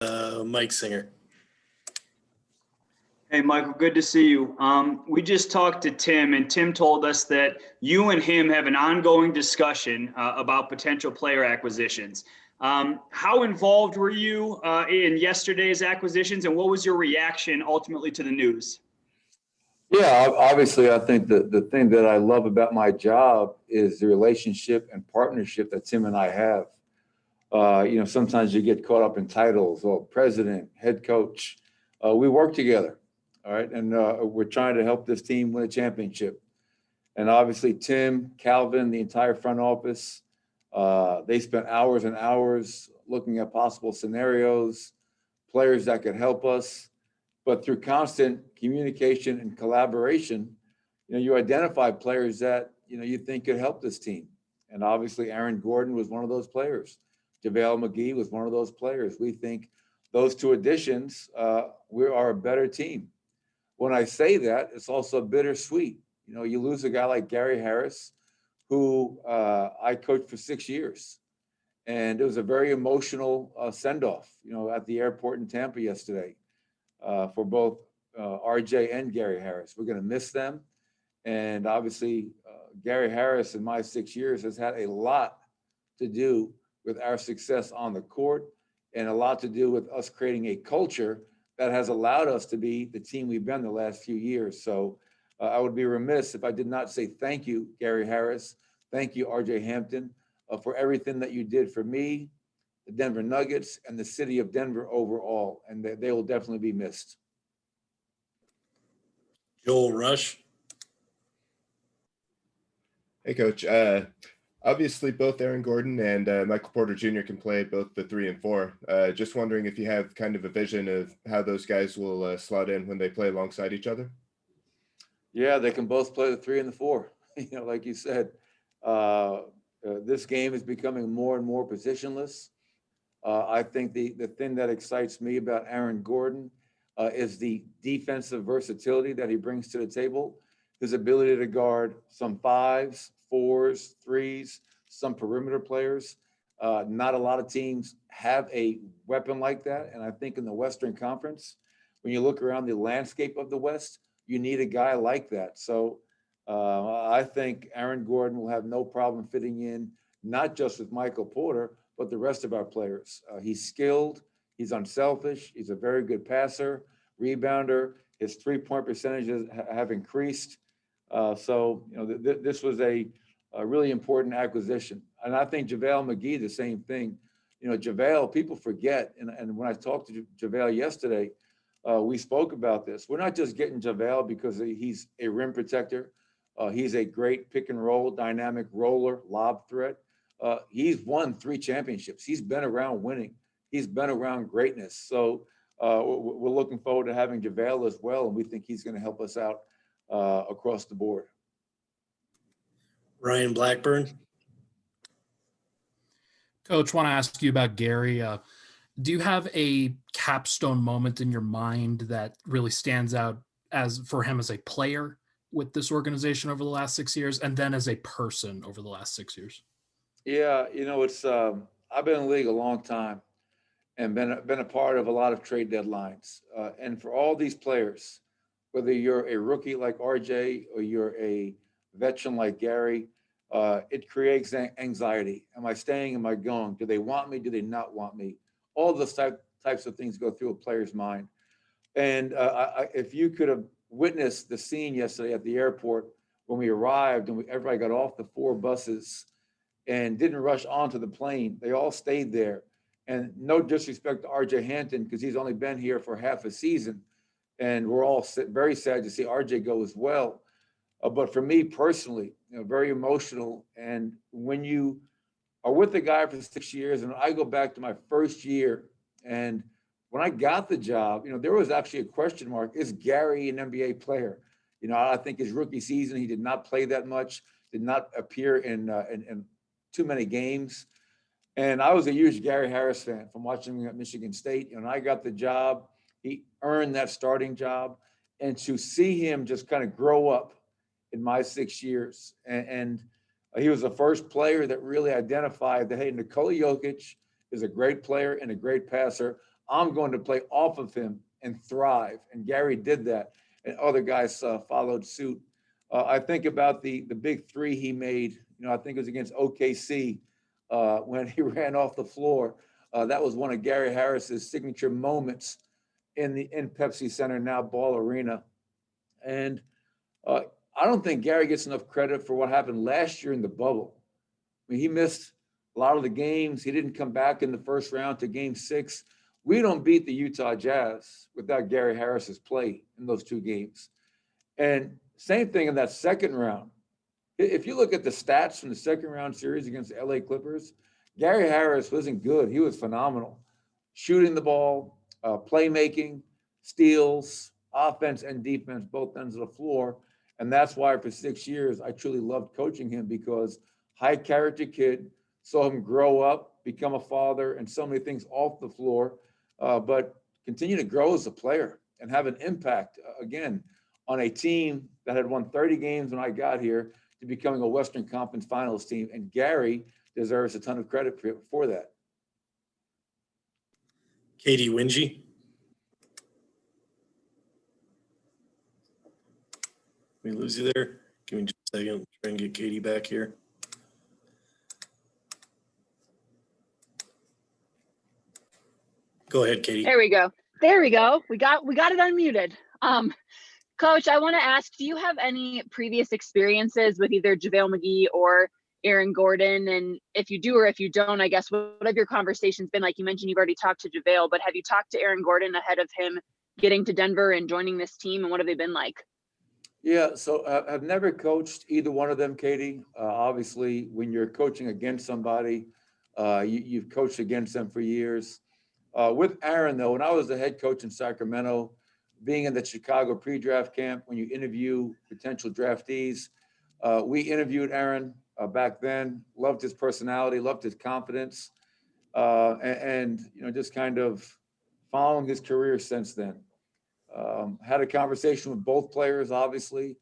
Mike Singer. Hey, Michael, good to see you. We just talked to Tim, and Tim told us that you and him have an ongoing discussion about potential player acquisitions. How involved were you in yesterday's acquisitions, and what was your reaction ultimately to the news? Yeah, obviously, I think the thing that I love about my job is the relationship and partnership that Tim and I have. Sometimes you get caught up in titles, or president, head coach. We work together, all right? And we're trying to help this team win a championship. And obviously, Tim, Calvin, the entire front office, they spent hours and hours looking at possible scenarios, players that could help us. But through constant communication and collaboration, you identify players that, you think could help this team. And obviously, Aaron Gordon was one of those players. JaVale McGee was one of those players. We think those two additions, we are a better team. When I say that, it's also bittersweet. You lose a guy like Gary Harris, who I coached for 6 years. And it was a very emotional send-off, at the airport in Tampa yesterday for both RJ and Gary Harris. We're going to miss them. And obviously, Gary Harris in my 6 years has had a lot to do with our success on the court and a lot to do with us creating a culture that has allowed us to be the team we've been the last few years. So I would be remiss if I did not say thank you, Gary Harris. Thank you, RJ Hampton, for everything that you did for me, the Denver Nuggets, and the city of Denver overall. And they will definitely be missed. Joel Rush. Hey, Coach. Obviously, both Aaron Gordon and Michael Porter Jr. can play both the 3 and 4. Just wondering if you have kind of a vision of how those guys will slot in when they play alongside each other. Yeah, they can both play the 3 and the 4. Like you said, this game is becoming more and more positionless. I think the thing that excites me about Aaron Gordon is the defensive versatility that he brings to the table, his ability to guard some 5s, 4s, 3s, some perimeter players. Not a lot of teams have a weapon like that. And I think in the Western Conference, when you look around the landscape of the West, you need a guy like that. So I think Aaron Gordon will have no problem fitting in, not just with Michael Porter, but the rest of our players. He's skilled, he's unselfish, he's a very good passer, rebounder. His three-point percentages have increased. This was a really important acquisition. And I think JaVale McGee, the same thing. JaVale, people forget, and when I talked to JaVale yesterday, we spoke about this. We're not just getting JaVale because he's a rim protector. He's a great pick and roll, dynamic roller, lob threat. He's won 3 championships. He's been around winning. He's been around greatness. So we're looking forward to having JaVale as well, and we think he's going to help us out across the board. Ryan Blackburn. Coach, want to ask you about Gary. Do you have a capstone moment in your mind that really stands out for him as a player with this organization over the last 6 years, and then as a person over the last 6 years? Yeah, it's I've been in the league a long time and been a part of a lot of trade deadlines. And for all these players, whether you're a rookie like RJ or you're a veteran like Gary, it creates anxiety. Am I staying? Am I going? Do they want me? Do they not want me? All those types of things go through a player's mind. And if you could have witnessed the scene yesterday at the airport when we arrived and everybody got off the 4 buses and didn't rush onto the plane, they all stayed there. And no disrespect to RJ Hampton, because he's only been here for half a season. And we're all very sad to see RJ go as well. But for me personally, very emotional. And when you are with the guy for 6 years, and I go back to my first year, and when I got the job, there was actually a question mark. Is Gary an NBA player? I think his rookie season, he did not play that much, did not appear in too many games. And I was a huge Gary Harris fan from watching him at Michigan State. And I got the job. He earned that starting job. And to see him just kind of grow up in my 6 years, and he was the first player that really identified that, hey, Nikola Jokic is a great player and a great passer. I'm going to play off of him and thrive. And Gary did that, and other guys followed suit. I think about the big three he made. I think it was against OKC when he ran off the floor. That was one of Gary Harris's signature moments in Pepsi Center, now Ball Arena. And I don't think Gary gets enough credit for what happened last year in the bubble. I mean, he missed a lot of the games. He didn't come back in the first round to game 6. We don't beat the Utah Jazz without Gary Harris's play in those 2 games. And same thing in that second round. If you look at the stats from the second round series against the LA Clippers, Gary Harris wasn't good. He was phenomenal. Shooting the ball, playmaking, steals, offense and defense, both ends of the floor. And that's why for 6 years, I truly loved coaching him, because high character kid, saw him grow up, become a father, and so many things off the floor, but continue to grow as a player and have an impact, again, on a team that had won 30 games when I got here to becoming a Western Conference Finals team. And Gary deserves a ton of credit for that. Katie Wingy. We lose you there. Give me just a second. Try and get Katie back here. Go ahead, Katie. There we go. There we go. We got it unmuted. Coach, I want to ask, do you have any previous experiences with either JaVale McGee or Aaron Gordon? And if you do or if you don't, I guess, what have your conversations been like? You mentioned you've already talked to JaVale, but have you talked to Aaron Gordon ahead of him getting to Denver and joining this team? And what have they been like? Yeah, so I've never coached either one of them, Katie. Obviously, when you're coaching against somebody, you've coached against them for years. With Aaron, though, when I was the head coach in Sacramento, being in the Chicago pre-draft camp, when you interview potential draftees, we interviewed Aaron back then, loved his personality, loved his confidence, and just kind of following his career since then. Had a conversation with both players, obviously.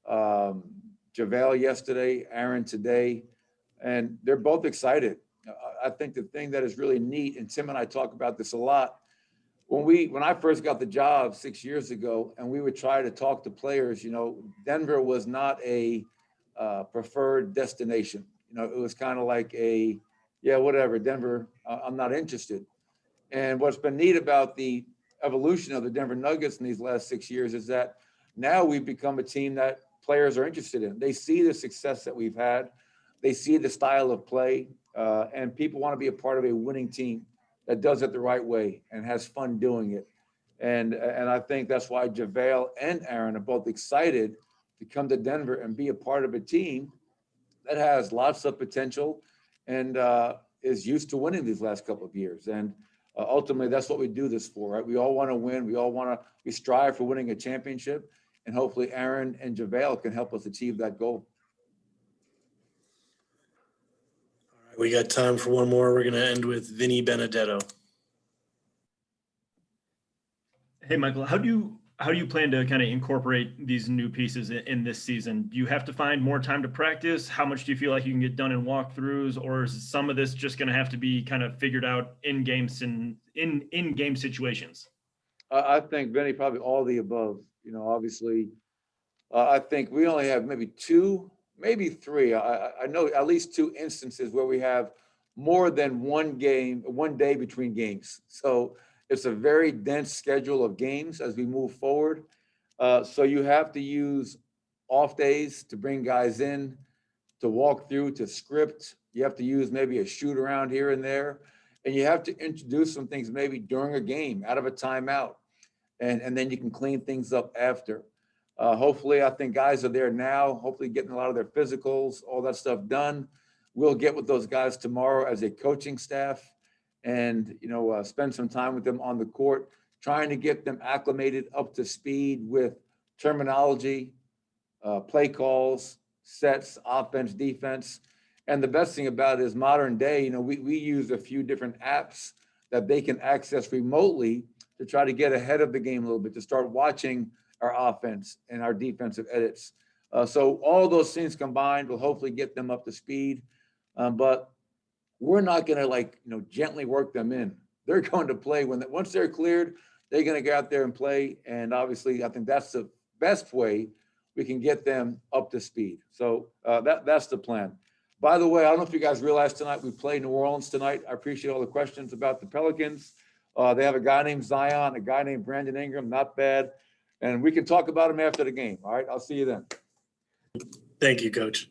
JaVale yesterday, Aaron today, and they're both excited. I think the thing that is really neat, and Tim and I talk about this a lot, when I first got the job 6 years ago, and we would try to talk to players, Denver was not a preferred destination. It was kind of like whatever, Denver, I'm not interested. And what's been neat about the evolution of the Denver Nuggets in these last 6 years is that now we've become a team that players are interested in. They see the success that we've had. They see the style of play, and people want to be a part of a winning team that does it the right way and has fun doing it. And I think that's why JaVale and Aaron are both excited to come to Denver and be a part of a team that has lots of potential and is used to winning these last couple of years. And ultimately, that's what we do this for, right? We all want to win. We strive for winning a championship, and hopefully Aaron and JaVale can help us achieve that goal. All right, we got time for one more. We're going to end with Vinny Benedetto. Hey, Michael, how do you plan to kind of incorporate these new pieces in this season? Do you have to find more time to practice? How much do you feel like you can get done in walkthroughs, or is some of this just going to have to be kind of figured out in games and in game situations? I think, Vinny, probably all the above. Obviously, I think we only have maybe 2, maybe 3. I know at least 2 instances where we have more than one day between games. So it's a very dense schedule of games as we move forward. So you have to use off days to bring guys in, to walk through, to script. You have to use maybe a shoot around here and there. And you have to introduce some things maybe during a game, out of a timeout. And then you can clean things up after. Hopefully, I think guys are there now, hopefully getting a lot of their physicals, all that stuff done. We'll get with those guys tomorrow as a coaching staff and, spend some time with them on the court, trying to get them acclimated up to speed with terminology, play calls, sets, offense, defense. And the best thing about it is modern day, we use a few different apps that they can access remotely to try to get ahead of the game a little bit, to start watching our offense and our defensive edits. So all those things combined will hopefully get them up to speed. But we're not going to gently work them in. they're going to play once they're cleared, they're going to go out there and play. And obviously, I think that's the best way we can get them up to speed. So that's the plan. By the way, I don't know if you guys realized tonight, we play New Orleans tonight. I appreciate all the questions about the Pelicans. They have a guy named Zion, a guy named Brandon Ingram, not bad. And we can talk about them after the game. All right, I'll see you then. Thank you, Coach.